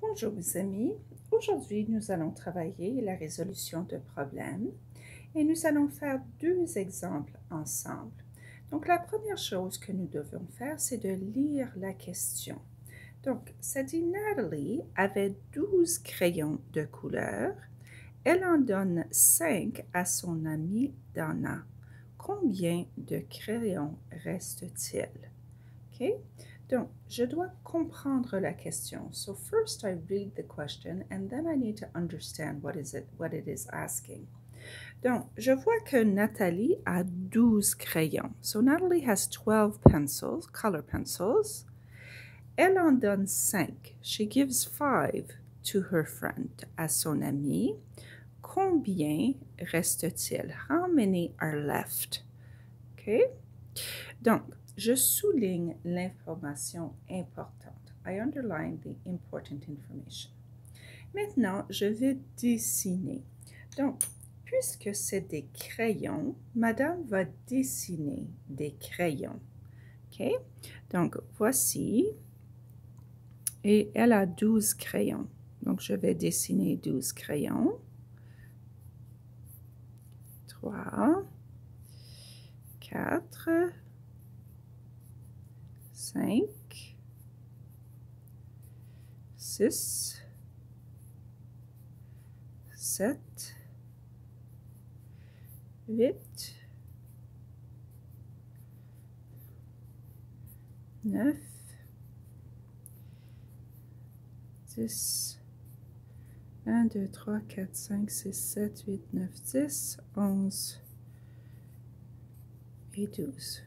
Bonjour mes amis, aujourd'hui nous allons travailler la résolution de problèmes et nous allons faire deux exemples ensemble. Donc la première chose que nous devons faire, c'est de lire la question. Donc ça dit Natalie avait 12 crayons de couleur. Elle en donne 5 à son amie Dana. Combien de crayons reste-t-il? Okay? Donc, je dois comprendre la question. So first I read the question and then I need to understand what it is asking. Donc, je vois que Nathalie a 12 crayons. So Natalie has 12 pencils, color pencils. Elle en donne 5. She gives 5 to her friend, à son ami. Combien reste-t-il? How many are left? Okay? Donc, je souligne l'information importante. I underline the important information. Maintenant, je vais dessiner. Donc, puisque c'est des crayons, madame va dessiner des crayons. OK? Donc, voici. Et elle a 12 crayons. Donc, je vais dessiner 12 crayons. 3, 4, 5, 6, 7, 8, 9, 10, 1, 2, 3, 4, 5, 6, 7, 8, 9, 10, 11 et 12.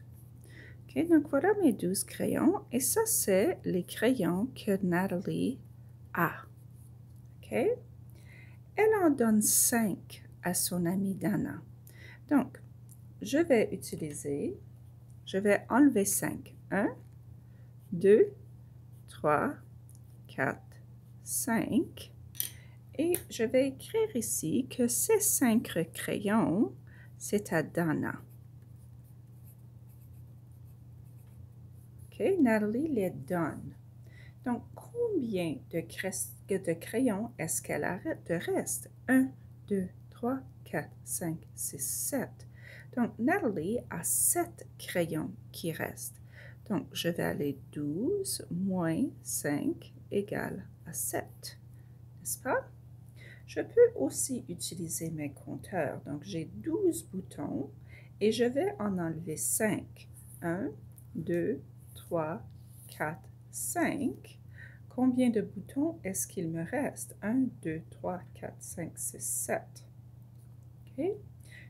OK, donc voilà mes 12 crayons. Et ça, c'est les crayons que Natalie a. OK? Elle en donne 5 à son amie Dana. Donc, je vais enlever 5. 1, 2, 3, 4, 5. Et je vais écrire ici que ces 5 crayons, c'est à Dana. OK, Natalie les donne. Donc, combien de crayons est-ce qu'elle a de reste? 1, 2, 3, 4, 5, 6, 7. Donc, Natalie a 7 crayons qui restent. Donc, je vais aller 12 moins 5 égale à 7. N'est-ce pas? Je peux aussi utiliser mes compteurs. Donc, j'ai 12 boutons et je vais en enlever 5. 1, 2, 3, 4, 5. Combien de boutons est-ce qu'il me reste? 1, 2, 3, 4, 5, 6, 7. OK?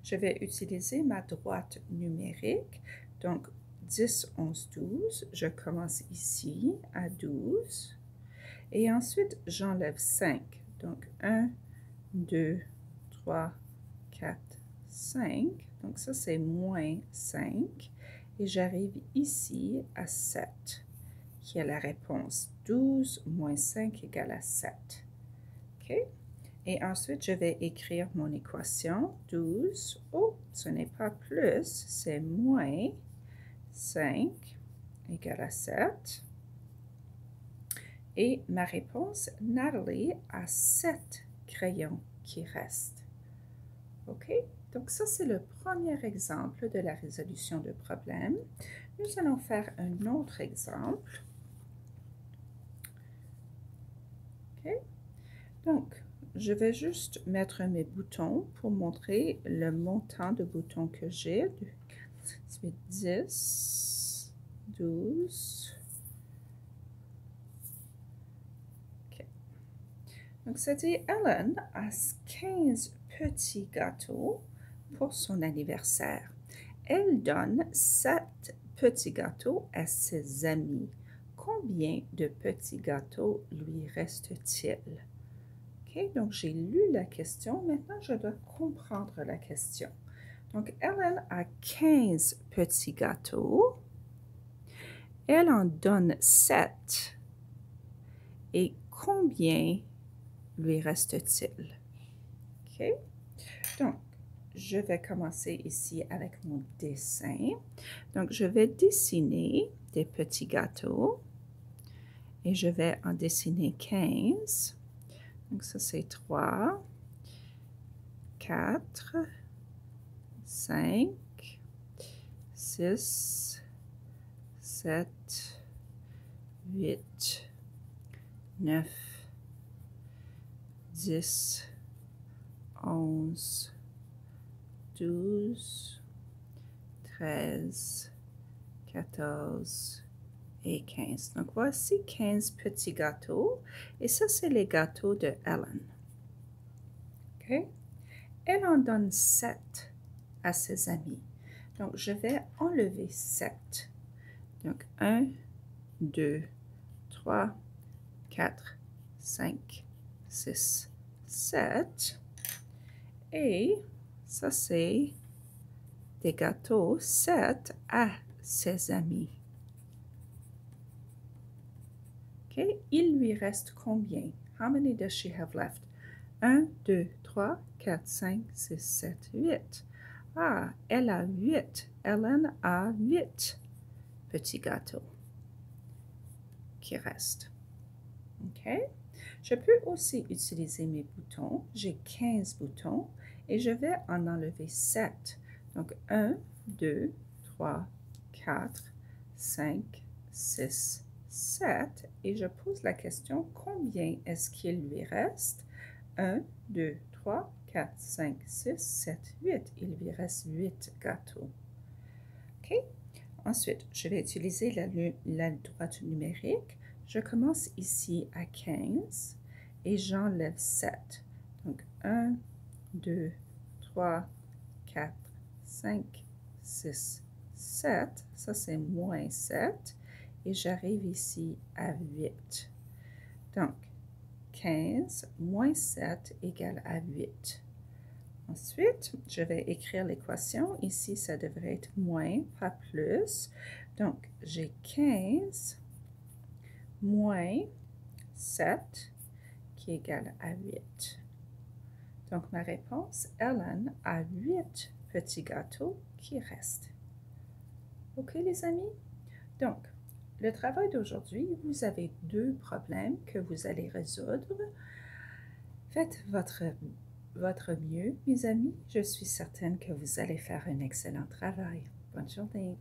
Je vais utiliser ma droite numérique. Donc, 10, 11, 12. Je commence ici à 12. Et ensuite, j'enlève 5. Donc, 1, 2, 3, 4, 5. Donc, ça, c'est moins 5. Et j'arrive ici à 7, qui est la réponse. 12 moins 5 égale à 7. OK? Et ensuite, je vais écrire mon équation. 12, oh, ce n'est pas plus, c'est moins 5 égale à 7. Et ma réponse, Natalie a 7 crayons qui restent. OK? Donc, ça, c'est le premier exemple de la résolution de problème. Nous allons faire un autre exemple. OK? Donc, je vais juste mettre mes boutons pour montrer le montant de boutons que j'ai. 10, 12. OK. Donc, ça dit Ellen a 15 petits gâteaux pour son anniversaire. Elle donne 7 petits gâteaux à ses amis. Combien de petits gâteaux lui reste-t-il? OK, donc j'ai lu la question. Maintenant, je dois comprendre la question. Donc, Ellen a 15 petits gâteaux. Elle en donne 7. Et combien lui reste-t-il? OK, donc, je vais commencer ici avec mon dessin. Donc, je vais dessiner des petits gâteaux. et je vais en dessiner 15. Donc ça c'est 3, 4, 5, 6, 7, 8, 9, 10, 11, 12, 13, 14 et 15. Donc voici 15 petits gâteaux et ça c'est les gâteaux de Ellen. OK? Elle en donne 7 à ses amis. Donc je vais enlever 7. Donc 1, 2, 3, 4, 5, 6, 7. Et ça c'est des gâteaux 7 à ses amis. Okay. Il lui reste combien? How many does she have left? 1, 2, 3, 4, 5, 6, 7, 8. Ah, elle a 8. Ellen a 8 petits gâteaux qui restent. OK? Je peux aussi utiliser mes boutons. J'ai 15 boutons et je vais en enlever 7. Donc 1, 2, 3, 4, 5, 6, 7. Et je pose la question, combien est-ce qu'il lui reste? 1, 2, 3, 4, 5, 6, 7, 8. Il lui reste 8 gâteaux. OK? Ensuite, je vais utiliser la droite numérique. Je commence ici à 15 et j'enlève 7. Donc 1, 2, 3, 4, 5, 6, 7. Ça, c'est moins 7. Et j'arrive ici à 8. Donc, 15 moins 7 égale à 8. Ensuite, je vais écrire l'équation. Ici, ça devrait être moins, pas plus. Donc, j'ai 15 moins 7 qui est égal à 8. Donc, ma réponse, Ellen a 8 petits gâteaux qui restent. OK, les amis? Donc, le travail d'aujourd'hui, vous avez 2 problèmes que vous allez résoudre. Faites votre mieux, mes amis. Je suis certaine que vous allez faire un excellent travail. Bonne journée.